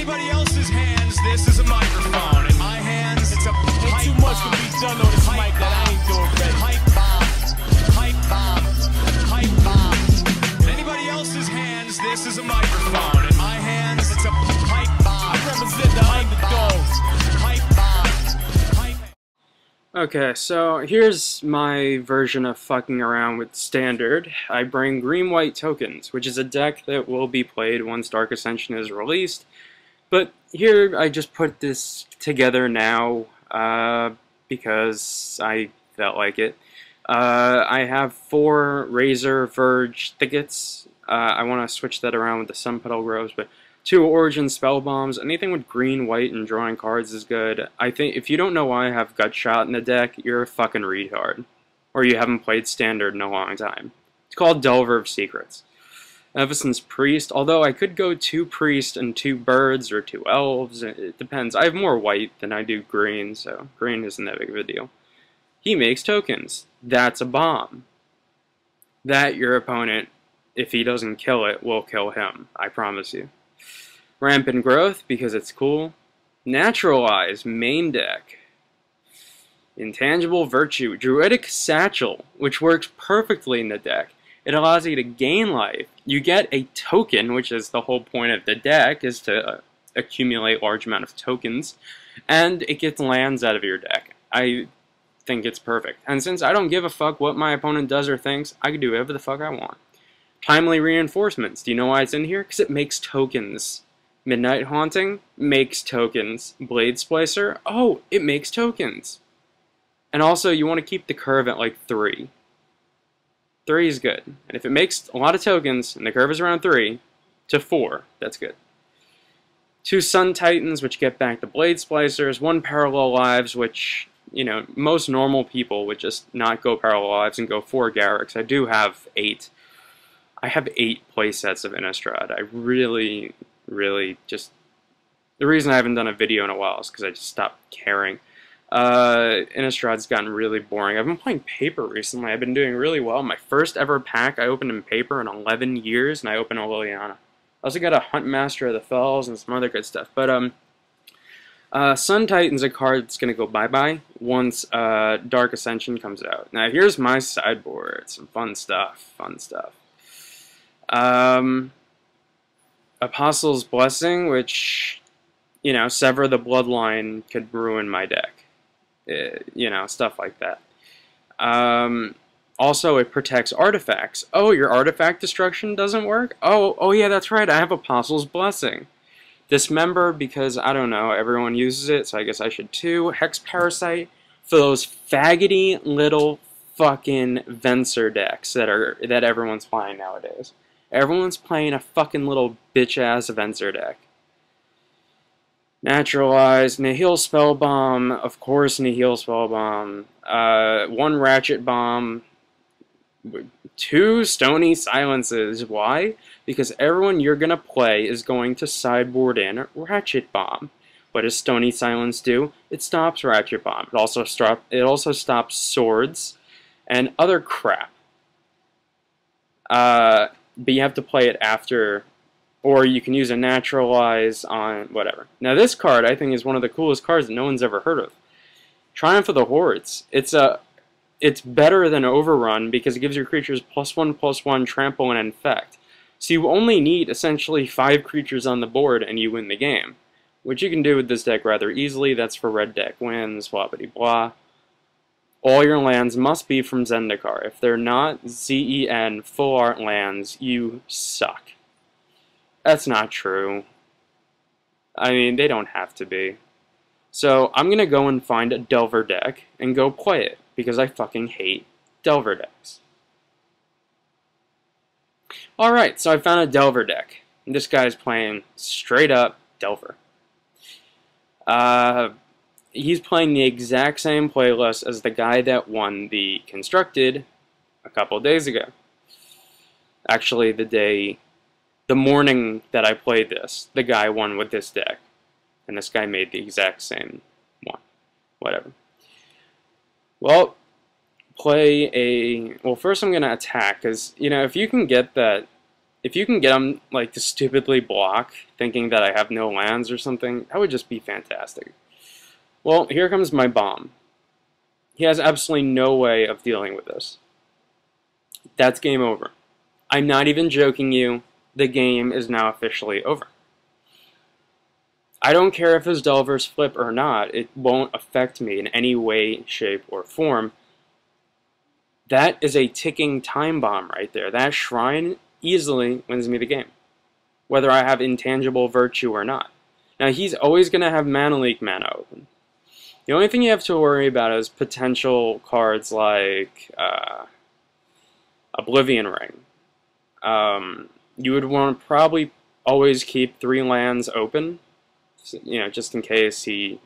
anybody else's hands, this is a microphone. In my hands, it's a pipe Too much can be done on this mic that I ain't doing ready. Pipe bombs. Pipe bombs. Pipe bombs. In anybody else's hands, this is a microphone. In my hands, it's a pipe bomb. I represent the underdogs. Pipe bombs. Pipe. Okay, so here's my version of fucking around with Standard. I bring green-white tokens, which is a deck that will be played once Dark Ascension is released. But here I just put this together now because I felt like it. I have 4 Razor Verge Thickets. I want to switch that around with the Sun Petal Groves, but 2 Origin Spell Bombs. Anything with green, white, and drawing cards is good. I think if you don't know why I have Gut Shot in the deck, you're a fucking retard. Or you haven't played Standard in a long time. It's called Delver of Secrets. Evison's Priest, although I could go 2 Priest and 2 Birds or 2 Elves. It depends. I have more white than I do green, so green isn't that big of a deal. He makes tokens. That's a bomb. That your opponent, if he doesn't kill it, will kill him. I promise you. Rampant Growth, because it's cool. Naturalize, main deck. Intangible Virtue, Druidic Satchel, which works perfectly in the deck. It allows you to gain life. You get a token, which is the whole point of the deck, is to accumulate large amount of tokens. And it gets lands out of your deck. I think it's perfect. And since I don't give a fuck what my opponent does or thinks, I can do whatever the fuck I want. Timely Reinforcements. Do you know why it's in here? Because it makes tokens. Midnight Haunting makes tokens. Blade Splicer, oh, it makes tokens. And also, you want to keep the curve at like 3. 3 is good. And if it makes a lot of tokens, and the curve is around 3 to 4, that's good. 2 Sun Titans, which get back the Blade Splicers. 1 Parallel Lives, which, you know, most normal people would just not go Parallel Lives and go 4 Garrix. I do have 8. I have 8 playsets of Innistrad. I really just... The reason I haven't done a video in a while is because I just stopped caring. Innistrad's gotten really boring. I've been playing Paper recently. I've been doing really well. My first ever pack I opened in Paper in 11 years, and I opened a Liliana. I also got a Hunt Master of the Fells and some other good stuff. But, Sun Titan's a card that's going to go bye-bye once Dark Ascension comes out. Now, here's my sideboard. Some fun stuff. Apostle's Blessing, which, you know, Sever the Bloodline could ruin my deck. You know, stuff like that. Also, it protects artifacts. Oh, your artifact destruction doesn't work? Oh yeah, that's right, I have Apostle's Blessing. Dismember, because, I don't know, everyone uses it, so I guess I should too. Hex Parasite, for those faggoty little fucking Venser decks that everyone's playing nowadays. Everyone's playing a fucking little bitch-ass Venser deck. Naturalize, Nihil Spellbomb, of course Nihil Spellbomb, 1 Ratchet Bomb, 2 Stony Silences. Why? Because everyone you're gonna play is going to sideboard in Ratchet Bomb. What does Stony Silence do? It stops Ratchet Bomb. It also stops swords and other crap. But you have to play it after, or you can use a Naturalize on whatever. Now this card I think is one of the coolest cards that no one's ever heard of. Triumph of the Hordes. It's better than Overrun because it gives your creatures +1/+1 trample and infect. So you only need essentially 5 creatures on the board and you win the game. Which you can do with this deck rather easily. That's for red deck wins, blah blah blah. All your lands must be from Zendikar. If they're not ZEN full art lands, you suck. That's not true. I mean, they don't have to be. So I'm gonna go and find a Delver deck and go play it, because I fucking hate Delver decks. Alright, so I found a Delver deck. And this guy's playing straight up Delver. He's playing the exact same playlist as the guy that won the Constructed a couple days ago. Actually, the morning that I played this, the guy won with this deck. And this guy made the exact same one. Whatever. Well, well, first I'm going to attack, because, you know, if you can get that If you can get him like to stupidly block, thinking that I have no lands or something, that would just be fantastic. Well, here comes my bomb. He has absolutely no way of dealing with this. That's game over. I'm not even joking you. The game is now officially over. I don't care if his Delvers flip or not. It won't affect me in any way, shape, or form. That is a ticking time bomb right there. That shrine easily wins me the game, whether I have intangible virtue or not. Now, he's always going to have Mana Leak mana open. The only thing you have to worry about is potential cards like Oblivion Ring. You would want to probably always keep 3 lands open, you know, just in case he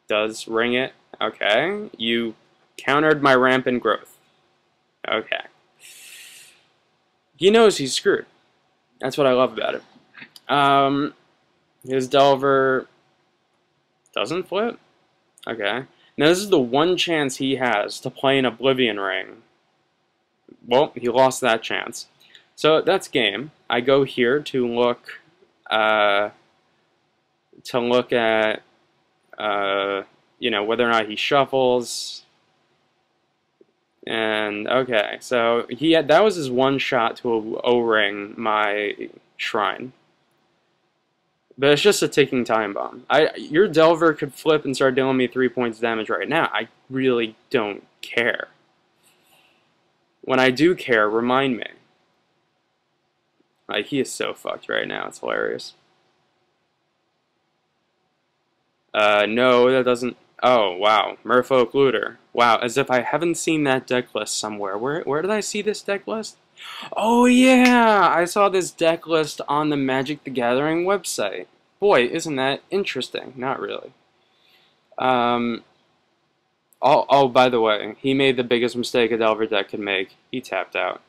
does ring it. Okay, you countered my rampant growth. Okay. He knows he's screwed. That's what I love about it. His Delver doesn't flip. Okay. Now this is the one chance he has to play an Oblivion Ring. Well, he lost that chance. So that's game. I go here to look at you know, whether or not he shuffles. And okay, so that was his one shot to O-ring my shrine. But it's just a ticking time bomb. Your Delver could flip and start dealing me 3 points damage right now. I really don't care. When I do care, remind me. Like, he is so fucked right now. It's hilarious. No, that doesn't... Oh, wow. Merfolk Looter. Wow, as if I haven't seen that deck list somewhere. Where did I see this deck list? Oh, yeah! I saw this deck list on the Magic the Gathering website. Boy, isn't that interesting. Not really. Oh, by the way, he made the biggest mistake a Delver deck could make. He tapped out.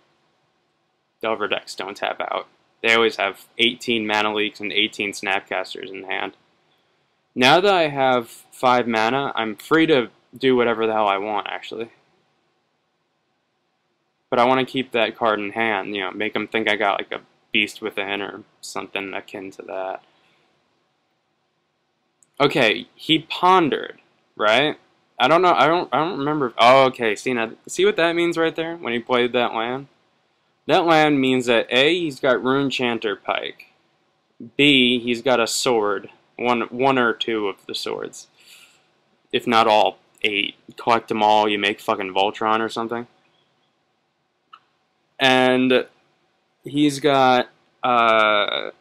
Delver decks don't tap out. They always have 18 Mana Leaks and 18 Snapcasters in hand. Now that I have 5 mana, I'm free to do whatever the hell I want, actually. But I want to keep that card in hand, you know, make him think I got like a Beast Within or something akin to that. Okay, he pondered, right? I don't know, I don't remember. Oh, okay, see what that means right there when he played that land? That land means that A, he's got Rune Chanter Pike. B, he's got a sword. One or two of the swords. If not all 8. Collect them all, you make fucking Voltron or something. And he's got a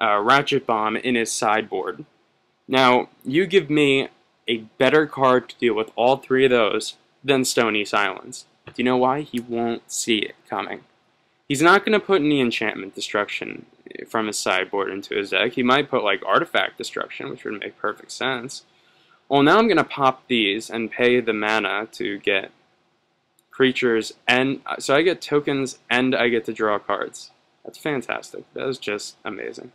Ratchet Bomb in his sideboard. Now, you give me a better card to deal with all 3 of those than Stony Silence. Do you know why? He won't see it coming. He's not going to put any Enchantment Destruction from his sideboard into his deck. He might put like Artifact Destruction, which would make perfect sense. Well, now I'm going to pop these and pay the mana to get creatures, and so I get tokens and I get to draw cards. That's fantastic. That is just amazing.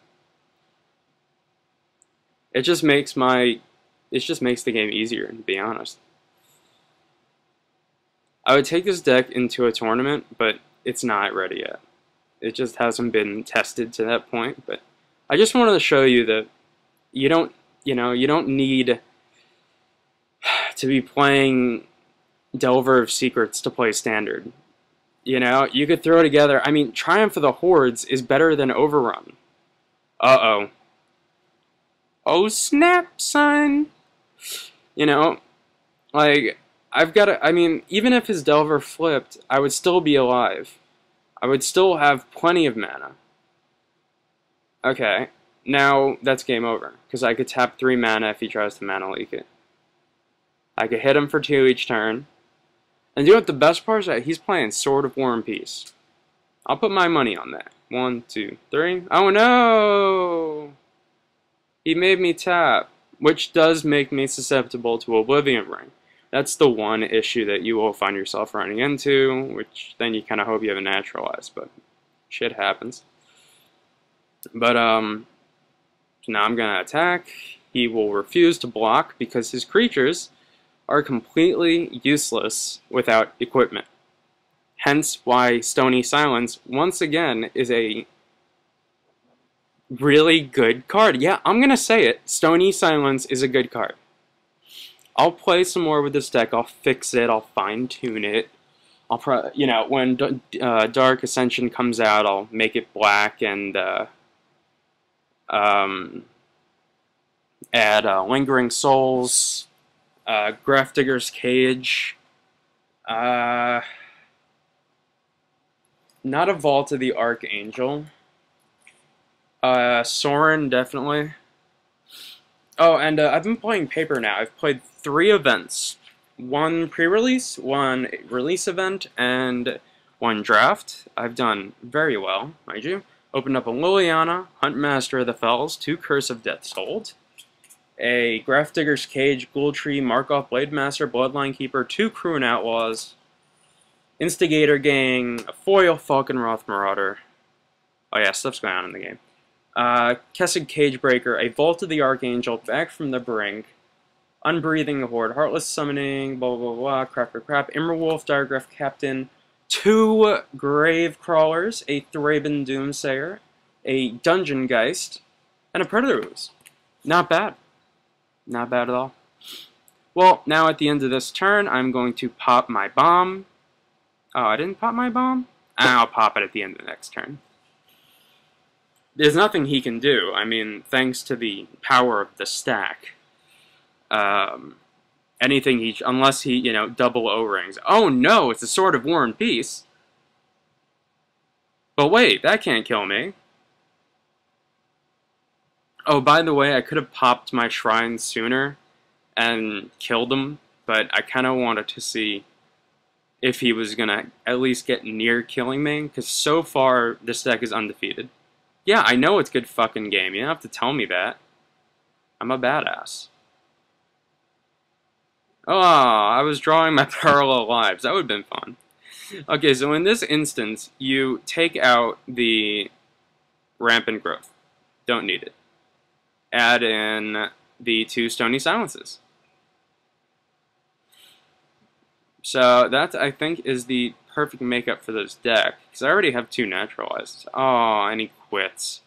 It just makes the game easier, to be honest. I would take this deck into a tournament, but it's not ready yet. It just hasn't been tested to that point, but I just wanted to show you that you don't need to be playing Delver of Secrets to play Standard. You know, you could throw together, I mean, Triumph of the Hordes is better than Overrun. Uh-oh. Oh, snap, son! You know, like, I mean, even if his Delver flipped, I would still be alive. I would still have plenty of mana. Okay, now that's game over, because I could tap 3 mana if he tries to Mana Leak it. I could hit him for 2 each turn. And you know what the best part is? That he's playing Sword of War and Peace. I'll put my money on that. 1, 2, 3. Oh no! He made me tap, which does make me susceptible to Oblivion Ring. That's the one issue that you will find yourself running into, which then you kind of hope you have a naturalized, but shit happens. But, so now I'm going to attack. He will refuse to block because his creatures are completely useless without equipment. Hence why Stony Silence, once again, is a really good card. Yeah, I'm gonna say it. Stony Silence is a good card. I'll play some more with this deck. I'll fix it. I'll fine-tune it. You know, when Dark Ascension comes out, I'll make it black and add Lingering Souls, Grafdigger's Cage, not a Vault of the Archangel, Sorin, definitely. Oh, and I've been playing paper now. I've played 3 events. 1 pre-release, 1 release event, and 1 draft. I've done very well, mind you. Opened up a Liliana, Huntmaster of the Fells, 2 Curse of Death Sold, a Grafdigger's Cage, Ghoul Tree, Markov Blade Master, Bloodline Keeper, 2 Crewin Outlaws, Instigator Gang, a foil Falkenroth Marauder. Oh yeah, stuff's going on in the game. Kessig Cagebreaker, a Vault of the Archangel, Back from the Brink, Unbreathing Horde, Heartless Summoning, blah blah blah, crap, Immerwolf, Diregraph Captain, 2 Grave Crawlers, a Thraben Doomsayer, a Dungeon Geist, and a Predator Ooze. Not bad. Not bad at all. Well, now at the end of this turn, I'm going to pop my bomb. Oh, I didn't pop my bomb? I'll pop it at the end of the next turn. There's nothing he can do. I mean, thanks to the power of the stack. Anything he, unless he, you know, double O-rings. Oh no, it's a Sword of War and Peace. But wait, that can't kill me. Oh, by the way, I could have popped my shrine sooner and killed him, but I kind of wanted to see if he was gonna at least get near killing me, because so far this deck is undefeated. Yeah, I know it's good fucking game. You don't have to tell me that. I'm a badass. Oh, I was drawing my parallel lives. That would have been fun. Okay, so in this instance, you take out the Rampant Growth. Don't need it. Add in the 2 Stony Silences. So that, I think, is the perfect makeup for this deck, because I already have 2 Naturalized. Oh, and he quits.